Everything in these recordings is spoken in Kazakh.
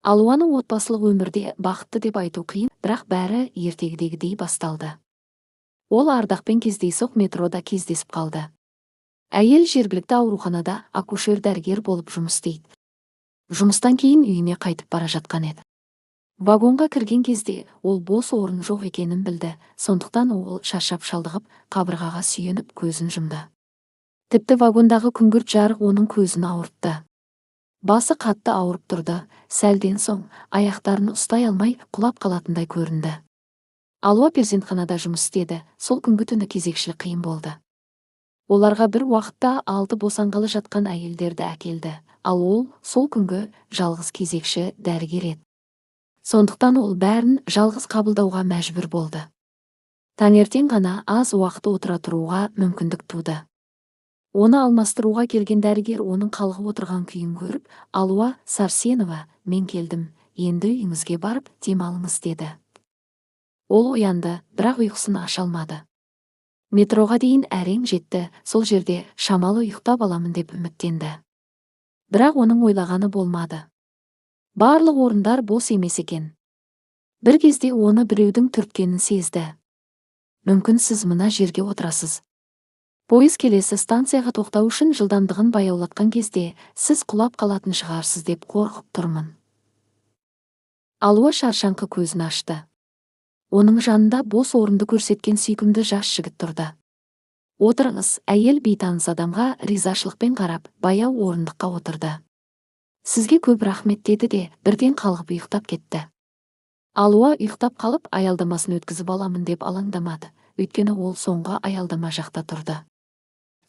Алуаны отбасылық өмірде бақытты деп айту қиын, бірақ бәрі ертегідегідей басталды. Ол Ардақпен кездейсоқ метрода кездесіп қалды. Әйел жергілікті ауруханада акушер-дәрігер болып жұмыс істейді. Жұмыстан кейін үйіне қайтып бара жатқан еді. Вагонға кірген кезде ол бос орын жоқ екенін білді, сондықтан ол шаршап шалдығып, қабырғаға сүйеніп көзін жұмды. Тіпті вагондағы күңгірт жарық оның көзін ауыртты. Басы қатты ауырып тұрды, сәлден соң аяқтарын ұстай алмай құлап қалатындай көрінді. Алуа перзентханада жұмыс істеді, сол күнгі түні кезекшілік қиын болды. Оларға бір уақытта 6 босанғалы жатқан әйелдерді әкелді, ал ол сол күнгі жалғыз кезекші дәрігер еді. Сондықтан ол бәрін жалғыз қабылдауға мәжбүр болды. Таңертең ғана аз уақыт отыра тұруға мүмкіндік туды. Оны алмастыруға келген дәрігер оның қалғып отырған күйін көріп, Алуа Сарсенова, мен келдім, енді үйіңізге барып демалыңыз деді. Ол оянды, бірақ ұйқысын аша алмады. Метроға дейін әрең жетті, сол жерде шамалы ұйықтап аламын деп үміттенді. Бірақ оның ойлағаны болмады. Барлық орындар бос емес екен. Бір кезде оны біреудің түрткенін сезді. Мүмкін сіз мына жерге отырасыз. Пойыз келесі станцияға тоқтау үшін жылдамдығын баяулатқан кезде сіз құлап қалатын шығарсыз деп қорқып тұрмын. Алуа шаршаңқы көзін ашты. Оның жанында бос орынды көрсеткен сүйкімді жас жігіт тұрды. Отырыңыз, әйел бейтаныс адамға ризашылықпен қарап, баяу орындыққа отырды. Сізге көп рахмет деді де, бірден қалғып ұйықтап кетті. Алуа ұйықтап қалып, аялдамасын өткізіп аламын деп алаңдамады, өйткені ол соңғы аялдама жақта тұрды.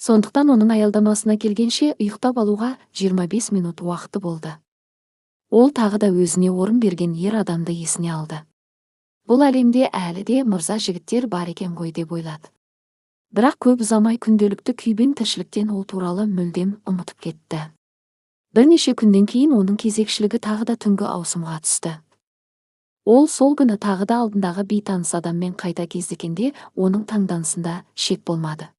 Сондықтан оның аялдамасына келгенше ұйықтап алуға 25 минут уақыты болды. Ол тағы да өзіне орын берген ер адамды есіне алды. Бұл әлемде әлі де мырза жігіттер бар екен ғой деп ойлады. Бірақ көп ұзамай күнделікті күйбең тіршіліктен ол туралы мүлдем ұмытып кетті. Бірнеше күннен кейін оның кезекшілігі тағы да түнгі ауысымға түсті. Ол сол күні тағы да алдындағы бейтаныс адаммен қайта кездескенде оның таңданысында шек болмады.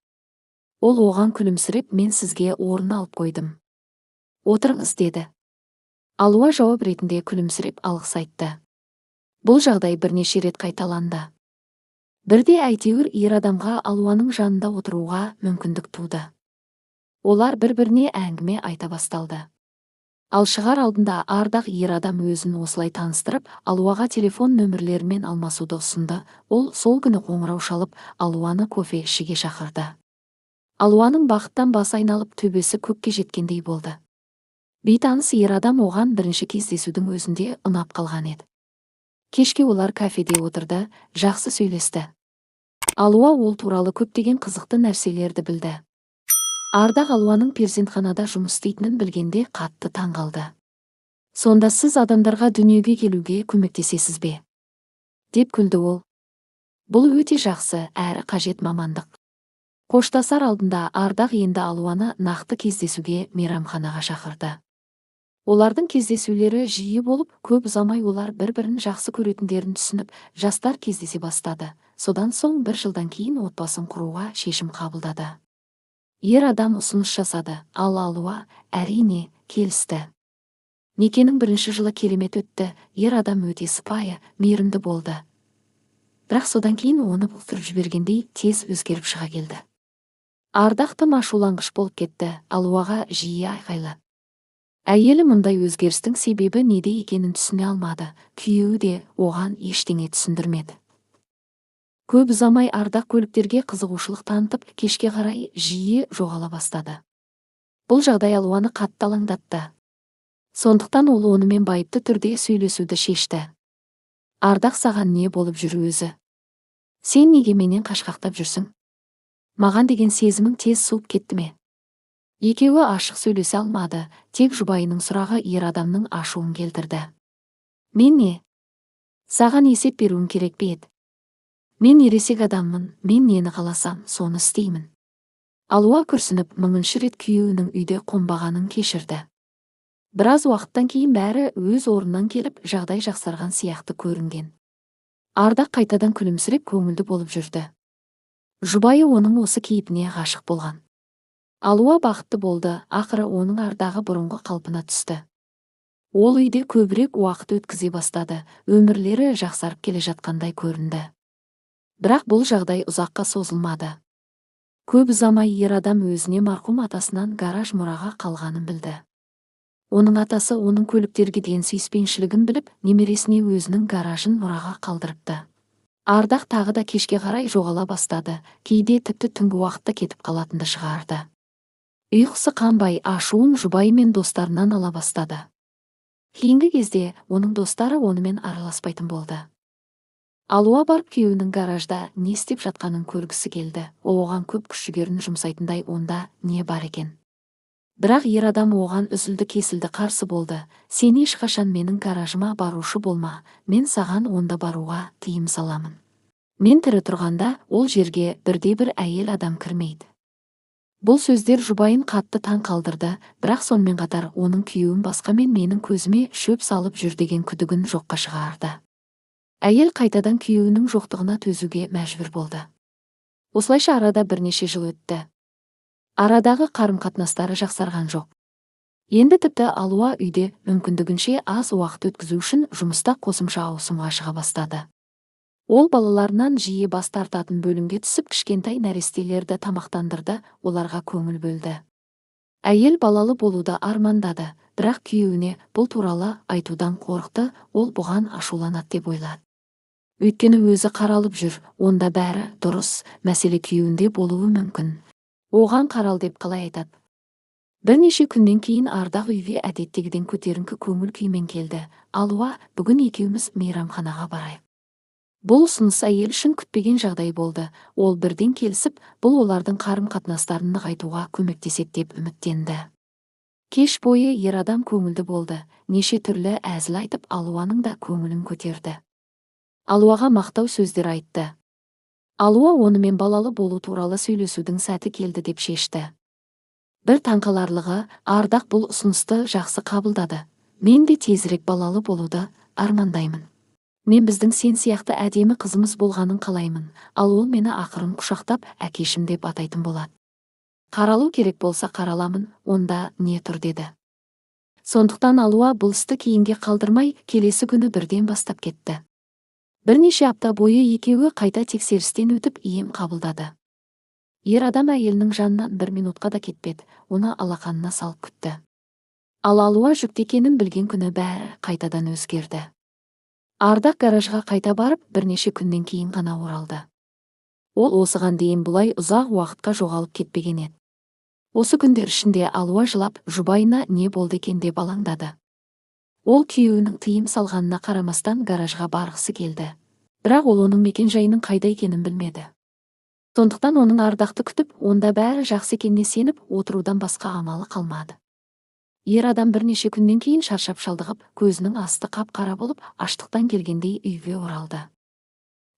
Ол оған күлімсіреп, мен сізге орын алып қойдым. Отырыңыз деді. Алуа жауап ретінде күлімсіреп алғыс айтты. Бұл жағдай бірнеше рет қайталанды. Бірде әйтеуір ер адамға Алуаның жанында отыруға мүмкіндік туды. Олар бір-біріне әңгіме айта басталды. Ал шығар алдында Ардақ ер адам өзін осылай таныстырып, Алуаға телефон нөмірлерімен алмасуды ұсынды. Ол сол күні қоңырау шалып, Алуаны кофе ішуге шақырды. Алуаның бақыттан басы айналып, төбесі көкке жеткендей болды. Бейтаныс ер адам оған бірінші кездесудің өзінде ұнап қалған еді. Кешке олар кафеде отырды, жақсы сөйлесті. Алуа ол туралы көптеген қызықты нәрселерді білді. Ардақ Алуаның перзентханада жұмыс істейтінін білгенде қатты таңғалды. Сонда сіз адамдарға дүниеге келуге көмектесесіз бе? Деп күлді ол. Бұл өте жақсы, әрі қажет мамандық. Қоштасар алдында Ардақ енді Алуаны нақты кездесуге мейрамханаға шақырды. Олардың кездесулері жиі болып, көп ұзамай олар бір-бірін жақсы көретіндерін түсініп, жастар кездесе бастады. Содан соң бір жылдан кейін отбасын құруға шешім қабылдады. Ер адам ұсыныс жасады, ал Алуа әрине келісті. Некенің бірінші жылы керемет өтті, ер адам өте сыпайы, мейірімді болды. Бірақ содан кейін оны бұлтырып жібергендей тез өзгеріп шыға келді. Ардақ тым ашуланғыш болып кетті, Алуаға жиі айқайлады. Әйелі мұндай өзгерістің себебі неде екенін түсіне алмады, күйеуі де оған ештеңе түсіндірмеді. Көп ұзамай Ардақ көліктерге қызығушылық танытып, кешке қарай жиі жоғала бастады. Бұл жағдай Алуаны қатты алаңдатты. Сондықтан ол онымен байыпты түрде сөйлесуді шешті. Ардақ, саған не болып жүр өзі? Сен неге менен қашқақтап жүрсің? Маған деген сезімің тез суып кетті ме? Екеуі ашық сөйлесе алмады, тек жұбайының сұрағы ер адамның ашуын келтірді. Мен не? Саған есеп беруім керек пе еді? Мен ересек адаммын, мен нені қаласам, соны істеймін. Алуа күрсініп, мыңыншы рет күйеуінің үйде қонбағанын кешірді. Біраз уақыттан кейін бәрі өз орнынан келіп, жағдай жақсарған сияқты көрінген. Ардақ қайтадан күлімсіреп көңілді болып жүрді. Жұбайы оның осы кейпіне ғашық болған. Алуа бақытты болды, ақыры оның Ардағы бұрынғы қалпына түсті. Ол үйде көбірек уақыт өткізе бастады, өмірлері жақсарып келе жатқандай көрінді. Бірақ бұл жағдай ұзаққа созылмады. Көп ұзамай ер адам өзіне марқұм атасынан гараж мұраға қалғанын білді. Оның атасы оның көліктерге деген сүйіспеншілігін біліп, немересіне өзінің гаражын мұраға қалдырыпты. Ардақ тағы да кешке қарай жоғала бастады, кейде тіпті түнгі уақытта кетіп қалатынды шығарды. Ұйқысы қанбай, ашуын жұбайы мен достарынан ала бастады. Кейінгі кезде оның достары онымен араласпайтын болды. Алуа барып күйеуінің гаражда не істеп жатқанын көргісі келді. Оған көп күш-жігерін жұмсайтындай онда не бар екен. Бірақ ер адам оған үзілді-кесілді қарсы болды. Сен ешқашан менің гаражыма барушы болма, мен саған онда баруға тыйым саламын. Мен тірі тұрғанда ол жерге бірде-бір әйел адам кірмейді. Бұл сөздер жұбайын қатты таң қалдырды, бірақ сонымен қатар оның күйеуін басқамен менің көзіме шөп салып жүр деген күдігін жоққа шығарды. Әйел қайтадан күйеуінің жоқтығына төзуге мәжбүр болды. Осылайша арада бірнеше жыл өтті. Арадағы қарым-қатынастары жақсарған жоқ. Енді тіпті Алуа үйде мүмкіндігінше аз уақыт өткізу үшін жұмыста қосымша ауысымға шыға бастады. Ол балаларынан жиі бас тартатын бөлімге түсіп, кішкентай нәрестелерді тамақтандырды, оларға көңіл бөлді. Әйел балалы болуды армандады, бірақ күйеуіне бұл туралы айтудан қорықты, ол бұған ашуланады деп ойлады. Өйткені өзі қаралып жүр, онда бәрі дұрыс, мәселе күйеуінде болуы мүмкін. Оған қарал деп қалай айтады. Бірнеше күннен кейін Ардақ үйге әдеттегіден көтеріңкі көңіл күймен келді. Алуа, бүгін екеуміз мейрамханаға барайық. Бұл ұсыныс әйел үшін күтпеген жағдай болды. Ол бірден келісіп, бұл олардың қарым-қатынастарын нығайтуға көмектеседі деп үміттенді. Кеш бойы ер адам көңілді болды. Неше түрлі әзіл айтып, Алуаның да көңілін көтерді. Алуаға мақтау сөздер айтты. Алуа онымен балалы болу туралы сөйлесудің сәті келді деп шешті. Бір таңқаларлығы, Ардақ бұл ұсынысты жақсы қабылдады. Мен де тезірек балалы болуды армандаймын. Мен біздің сен сияқты әдемі қызымыз болғанын қалаймын, ал ол мені ақырын құшақтап әкешім деп атайтын болады. Қаралу керек болса қараламын, онда не тұр деді. Сондықтан Алуа бұл істі кейінге қалдырмай, келесі күні бірден бастап кетті. Бірнеше апта бойы екеуі қайта тексерістен өтіп ем қабылдады. Ер адам әйелінің жанынан 1 минутқа да кетпеді, оны алақанына салып күтті. Ал Алуа жүкті екенін білген күні бәрі қайтадан өзгерді. Ардақ гаражға қайта барып, бірнеше күннен кейін ғана оралды. Ол осыған дейін бұлай ұзақ уақытқа жоғалып кетпеген еді. Осы күндер ішінде Алуа жылап, жұбайына не болды екен деп алаңдады. Ол күйеуінің тыйым салғанына қарамастан гаражға барғысы келді. Бірақ ол оның мекен-жайының қайда екенін білмеді. Сондықтан оның Ардақты күтіп, онда бәрі жақсы екеніне сеніп, отырудан басқа амалы қалмады. Ер адам бірнеше күннен кейін шаршап шалдығып, көзінің асты қап-қара болып, аштықтан келгендей үйге оралды.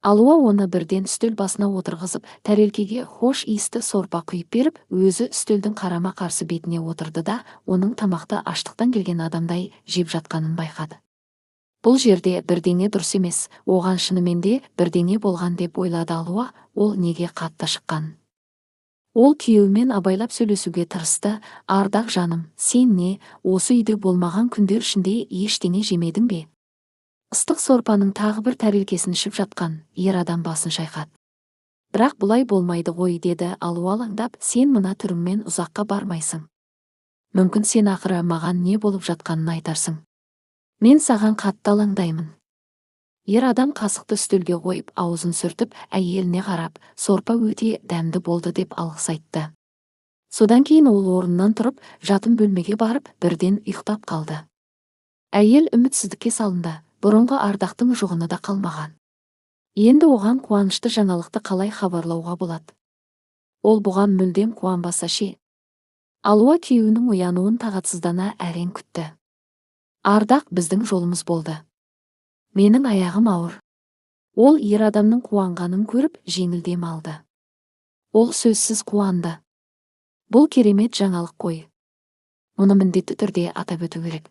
Алуа оны бірден үстел басына отырғызып, тәрелкеге хош иісті сорпа құйып беріп, өзі үстелдің қарама-қарсы бетіне отырды да, оның тамақты аштықтан келген адамдай жеп жатқанын байқады. Бұл жерде бірдеңе дұрыс емес, оған шынымен де бірдеңе болған деп ойлады Алуа, ол неге қатты шыққан. Ол күйеуімен абайлап сөйлесуге тырысты. Ардақ жаным, сен не, осы үйде болмаған күндер ішінде ештеңе жемедің бе? Ыстық сорпаның тағы бір тәрелкесін ішіп жатқан ер адам басын шайқады. Бірақ бұлай болмайды ғой, деді Алуа алаңдап, сен мына түріңмен ұзаққа бармайсың. Мүмкін сен ақыры маған не болып жатқанын айтарсың. Мен саған қатты алаңдаймын. Ер адам қасықты үстелге қойып, аузын сүртіп, әйеліне қарап, сорпа өте дәмді болды деп алғыс айтты. Содан кейін ол орнынан тұрып, жатын бөлмеге барып, бірден ұйықтап қалды. Әйел үмітсіздікке салынды, бұрынғы Ардақтың жоғына да қалмаған. Енді оған қуанышты жаңалықты қалай хабарлауға болады? Ол бұған мүлдем қуанбаса ше. Алуа күйеуінің оянуын тағатсыздана әрең күтті. Ардақ, біздің жолымыз болды. Менің аяғым ауыр. Ол ер адамның қуанғанын көріп, жеңілдем алды. Ол сөзсіз қуанды. Бұл керемет жаңалық қой. Мұны міндетті түрде атап өту керек.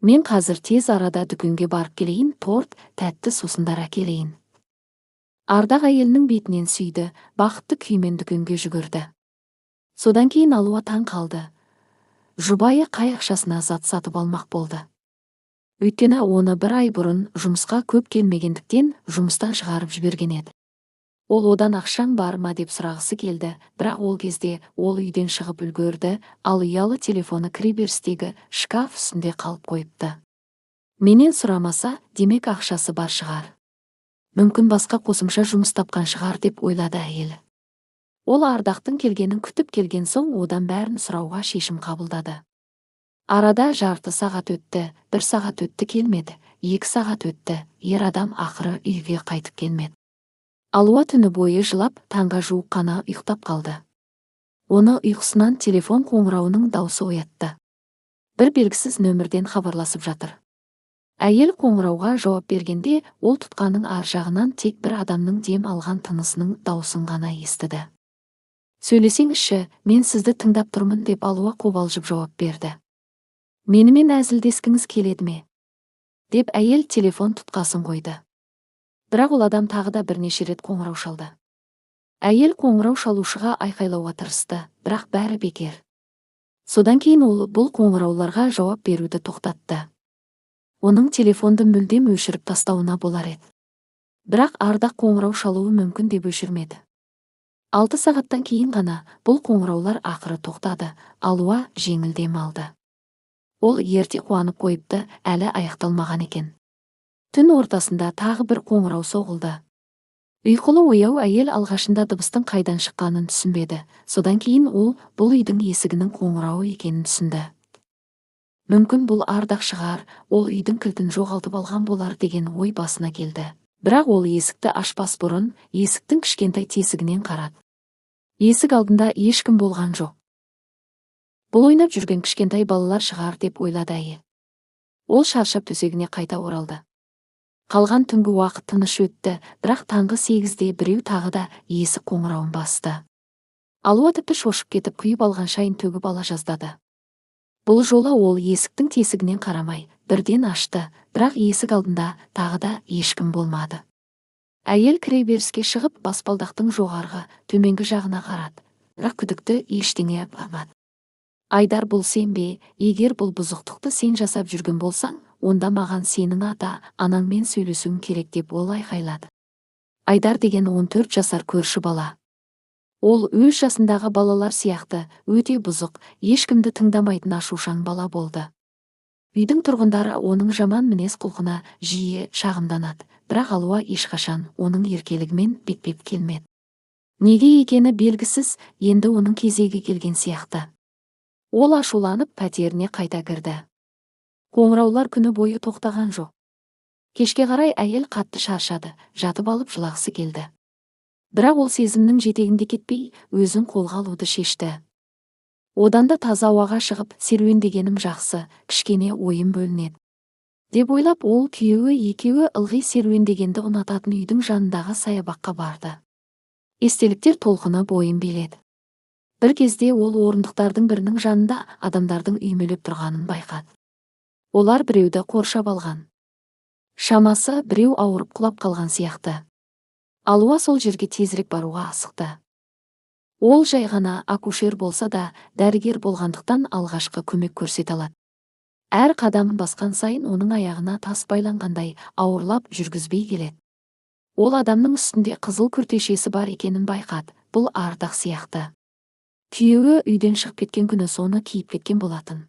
Мен қазір тез арада дүкенге барып келейін, торт, тәтті сусындар әкелейін. Ардақ әйелінің бетінен сүйді, бақытты күймен дүкенге жүгірді. Содан кейін Алуа таң қалды. Жұбайы қай ақшасына зат сатып алмақ болды. Өйткені оны бір ай бұрын жұмысқа көп келмегендіктен жұмыстан шығарып жіберген еді. Ол одан ақшаң бар ма деп сұрағысы келді, бірақ ол кезде ол үйден шығып үлгерді, ал ұялы телефоны кіреберістегі шкаф үстінде қалып қойыпты. Менен сұрамаса, демек ақшасы бар шығар. Мүмкін басқа қосымша жұмыс тапқан шығар деп ойлады әйел. Ол Ардақтың келгенін күтіп келген соң одан бәрін сұрауға шешім қабылдады. Арада жарты сағат өтті, 1 сағат өтті келмеді, 2 сағат өтті, ер адам ақыры үйге қайтып келмеді. Алуа түні бойы жылап, таңға жуық қана ұйықтап қалды. Оны ұйқысынан телефон қоңырауының даусы оятты. Бір белгісіз нөмірден хабарласып жатыр. Әйел қоңырауға жауап бергенде, ол тұтқаның ар жағынан тек бір адамның дем алған тынысының даусын ғана естіді. Сөйлесеңізші, мен сізді тыңдап тұрмын деп Алуа қобалжып жауап берді. Менімен әзілдескіңіз келеді ме? Деп әйел телефон тұтқасын қойды. Бірақ ол адам тағы да бірнеше рет қоңырау шалды. Әйел қоңырау шалушыға айқайлауға тырысты, бірақ бәрі бекер. Содан кейін ол бұл қоңырауларға жауап беруді тоқтатты. Оның телефонды мүлдем өшіріп тастауына болар еді. Бірақ Ардақ қоңырау шалуы мүмкін деп өшірмеді. 6 сағаттан кейін ғана бұл қоңыраулар ақыры тоқтады, Алуа жеңіл дем алды. Ол ерте қуанып қойыпты, әлі аяқталмаған екен. Түн ортасында тағы бір қоңырау соғылды. Ұйқылы ояу әйел алғашында дыбыстың қайдан шыққанын түсінбеді. Содан кейін ол бұл үйдің есігінің қоңырауы екенін түсінді. Мүмкін бұл Ардақ шығар, ол үйдің кілтін жоғалтып алған болар деген ой басына келді. Бірақ ол есікті ашпас бұрын есіктің кішкентай тесігінен қарады. Есік алдында ешкім болған жоқ. Бұл ойнап жүрген кішкентай балалар шығар деп ойлады әйел. Ол шаршап төсегіне қайта оралды. Қалған түнгі уақыт тыныш өтті, бірақ таңғы 8-де біреу тағы да есік қоңырауын басты. Алуа тіпті шошып кетіп құйып алған шайын төгіп ала жаздады. Бұл жолы ол есіктің тесігінен қарамай, бірден ашты, бірақ есік алдында тағы да ешкім болмады. Әйел кіреберіске шығып баспалдақтың жоғарғы, төменгі жағына қарады, бірақ күдікті ештеңе болмады. Айдар, бұл сен бе? Егер бұл бұзықтықты сен жасап жүрген болсаң, онда маған сенің ата-анаңмен сөйлесуің керек деп ол айқайлады. Айдар деген 14 жасар көрші бала. Ол өз жасындағы балалар сияқты өте бұзық, ешкімді тыңдамайтын ашушаң бала болды. Үйдің тұрғындары оның жаман мінез құлқына жиі шағымданады, бірақ Алуа ешқашан оның еркелігімен бетпеп келмеді. Неге екені белгісіз, енді оның кезегі келген сияқты. Ол ашуланып пәтеріне қайта кірді. Қоңыраулар күні бойы тоқтаған жоқ. Кешке қарай әйел қатты шаршады, жатып алып жылағысы келді. Бірақ ол сезімнің жетегінде кетпей, өзін қолға алуды шешті. Одан да таза ауаға шығып серуендегенім жақсы, кішкене ойым бөлінеді деп ойлап, ол күйеуі екеуі ылғи серуендегенді ұнататын үйдің жанындағы саябаққа барды. Естеліктер толқыны бойын биледі. Бір кезде ол орындықтардың бірінің жанында адамдардың үймелеп тұрғанын байқады. Олар біреуді қоршап алған. Шамасы біреу ауырып құлап қалған сияқты. Алуа сол жерге тезірек баруға асықты. Ол жай ғана акушер болса да, дәрігер болғандықтан алғашқы көмек көрсете алады. Әр қадамын басқан сайын оның аяғына тас байланғандай ауырлап жүргізбей келеді. Ол адамның үстінде қызыл күртешесі бар екенін байқады. Бұл Ардақ сияқты. Күйеуі үйден шығып кеткен күні соны киіп кеткен болатын.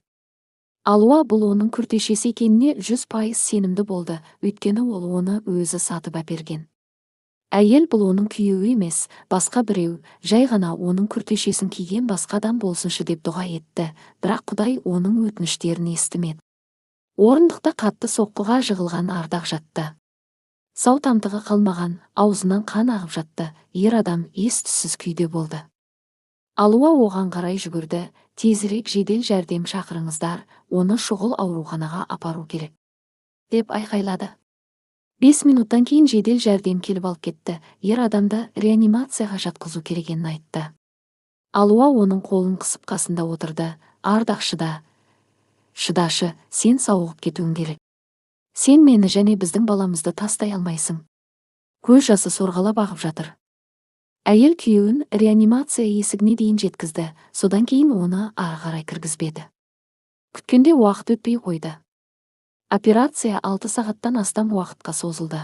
Алуа бұл оның күртешесі екеніне 100% сенімді болды, өйткені ол оны өзі сатып әперген. Әйел бұл оның күйеуі емес, басқа біреу, жай ғана оның күртешесін киген басқа адам болсыншы деп дұға етті, бірақ Құдай оның өтініштерін естімеді. Орындықта қатты соққыға жығылған Ардақ жатты. Сау тамтығы қалмаған, аузынан қан ағып жатты, ер адам ес-түссіз күйде болды. Алуа оған қарай жүгірді, тезірек жедел жәрдем шақырыңыздар, оны шұғыл ауруханаға апару керек, деп айқайлады. 5 минуттан кейін жедел жәрдем келіп алып кетті, ер адамды реанимацияға жатқызу керегенін айтты. Алуа оның қолын қысып қасында отырды. Ардақ, шыдашы, сен сауығып кетуің керек. Сен мені және біздің баламызды тастай алмайсың. Көз жасы сорғалап ағып жатыр. Әйел күйеуін реанимация есігіне дейін жеткізді, содан кейін оны ары қарай кіргізбеді. Күткенде уақыт өтпей қойды. Операция 6 сағаттан астам уақытқа созылды.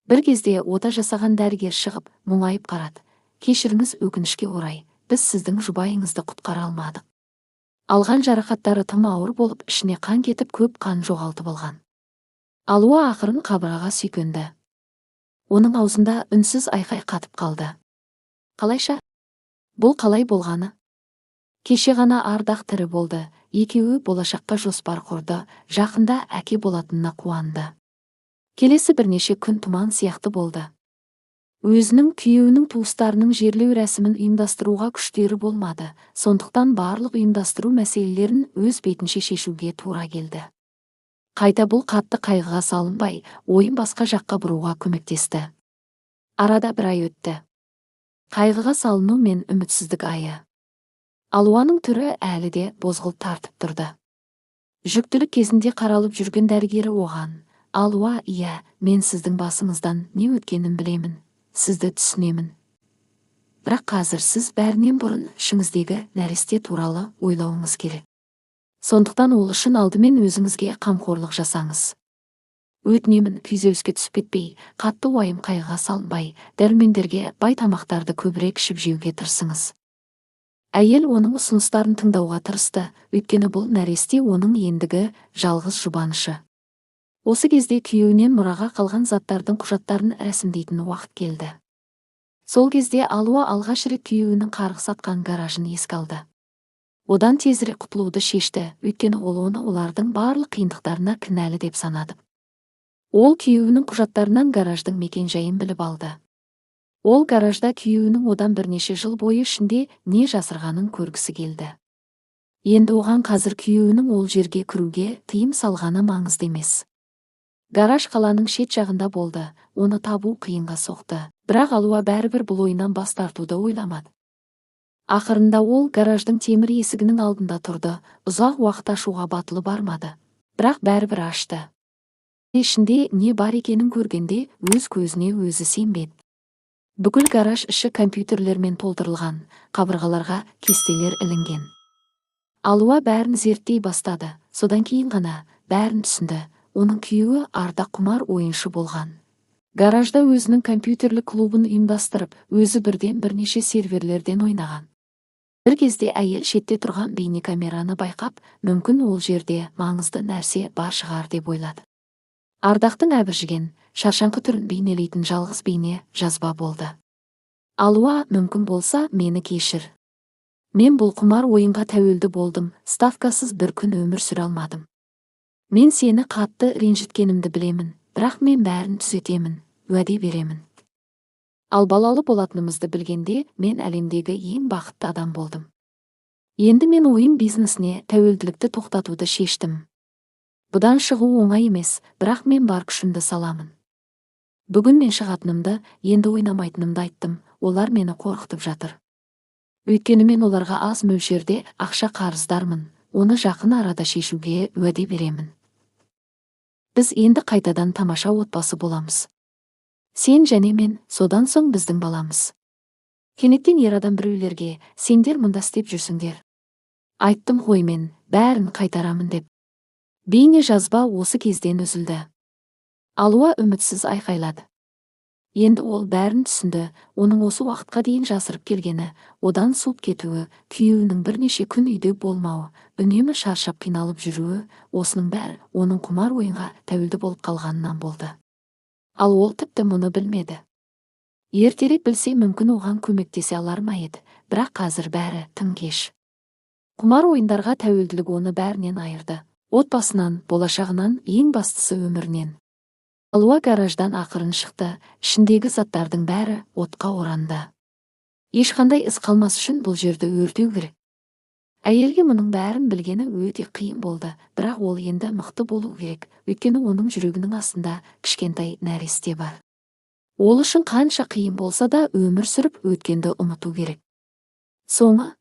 Бір кезде ота жасаған дәрігер шығып, мұңайып қарады. Кешіріңіз, өкінішке орай, біз сіздің жұбайыңызды құтқара алмадық. Алған жарақаттары тым ауыр болып, ішіне қан кетіп, көп қан жоғалтып алған. Алуа ақырын қабырғаға сүйкенді. Оның аузында үнсіз айқай қатып қалды. Қалайша? Бұл қалай болғаны? Кеше ғана Ардақ тірі болды, екеуі болашаққа жоспар құрды, жақында әке болатынына қуанды. Келесі бірнеше күн тұман сияқты болды. Өзінің күйеуінің туыстарының жерлеу рәсімін ұйымдастыруға күштері болмады, сондықтан барлық ұйымдастыру мәселелерін өз бетінше шешуге тура келді. Қайта бұл қатты қайғыға салынбай, ойын басқа жаққа бұруға көмектесті. Арада бір ай өтті. Қайғыға салыну мен үмітсіздік айы. Алуаның түрі әлі де бозғылт тартып тұрды. Жүктілік кезінде қаралып жүрген дәрігері оған: Алуа, иә, мен сіздің басыңыздан не өткенін білемін, сізді түсінемін. Бірақ қазір сіз бәрінен бұрын ішіңіздегі нәресте туралы ойлауыңыз керек. Сондықтан ол үшін алдымен өзіңізге қамқорлық жасаңыз. Өтінемін, күйзеліске түсіп кетпей, қатты уайым қайғыға салынбай, дәрумендерге бай тамақтарды көбірек ішіп жеуге тырысыңыз. Әйел оның ұсыныстарын тыңдауға тырысты, өйткені бұл нәресте оның ендігі жалғыз жұбанышы. Осы кезде күйеуінен мұраға қалған заттардың құжаттарын рәсімдейтін уақыт келді. Сол кезде Алуа алғаш рет күйеуінің қарғыс атқан гаражын еске алды. Одан тезірек құтылуды шешті, өйткені ол оны олардың барлық қиындықтарына кінәлі деп санады. Ол күйеуінің құжаттарынан гараждың мекен-жайын біліп алды. Ол гаражда күйеуінің одан бірнеше жыл бойы ішінде не жасырғанын көргісі келді. Енді оған қазір күйеуінің ол жерге кіруге тыйым салғаны маңызды емес. Гараж қаланың шет жағында болды, оны табу қиынға соқты. Бірақ Алуа бәрібір бұл ойынан бас тартуды ойламады. Ақырында ол гараждың темір есігінің алдында тұрды, ұзақ уақыт ашуға батылы бармады. Бірақ бәрібір ашты. Ішінде не бар екенін көргенде өз көзіне өзі сенбеді. Бүкіл гараж іші компьютерлермен толтырылған, қабырғаларға кестелер ілінген. Алуа бәрін зерттей бастады, содан кейін ғана бәрін түсінді. Оның күйеуі Ардақ құмар ойыншы болған. Гаражда өзінің компьютерлік клубын ұйымдастырып, өзі бірден бірнеше серверлерден ойнаған. Бір кезде әйел шетте тұрған бейнекамераны байқап, мүмкін ол жерде маңызды нәрсе бар шығар деп ойлады. Ардақтың әбіржіген, шаршаңқы түрін бейнелейтін жалғыз бейне жазба болды. Алуа, мүмкін болса, мені кешір. Мен бұл құмар ойынға тәуелді болдым, ставкасыз бір күн өмір сүре алмадым. Мен сені қатты ренжіткенімді білемін, бірақ мен бәрін түзетемін, уәде беремін. Ал балалы болатынымызды білгенде, мен әлемдегі ең бақытты адам болдым. Енді мен ойын бизнесіне тәуелділікті тоқтатуды шештім. Бұдан шығу оңай емес, бірақ мен бар күшімді саламын. Бүгін мен шығатынымды, енді ойнамайтынымды айттым, олар мені қорқытып жатыр. Өйткені мен оларға аз мөлшерде ақша қарыздармын, оны жақын арада шешуге уәде беремін. Біз енді қайтадан тамаша отбасы боламыз. Сен және мен, содан соң біздің баламыз. Кенеттен ер адам біреулерге: сендер мұнда істеп жүрсіңдер. Айттым ғой мен, бәрін қайтарамын деп. Бейне жазба осы кезден үзілді. Алуа үмітсіз айқайлады. Енді ол бәрін түсінді, оның осы уақытқа дейін жасырып келгені, одан суып кетуі, күйеуінің бірнеше күн үйде болмауы, үнемі шаршап қиналып жүруі, осының бәрі оның құмар ойынға тәуелді болып қалғанынан болды. Ал ол тіпті мұны білмеді. Ертерек білсе, мүмкін оған көмектесе алар ма еді, бірақ қазір бәрі тым кеш. Құмар ойындарға тәуелділік оны бәрінен айырды. Отбасынан, болашағынан, ең бастысы өмірінен. Алуа гараждан ақырын шықты, ішіндегі заттардың бәрі отқа оранды. Ешқандай із қалмас үшін бұл жерді өртеу керек. Әйелге мұның бәрін білгені өте қиын болды, бірақ ол енді мықты болу керек, өйткені оның жүрегінің астында кішкентай нәресте бар. Ол үшін қанша қиын болса да өмір сүріп өткенді ұмыту керек. Соңы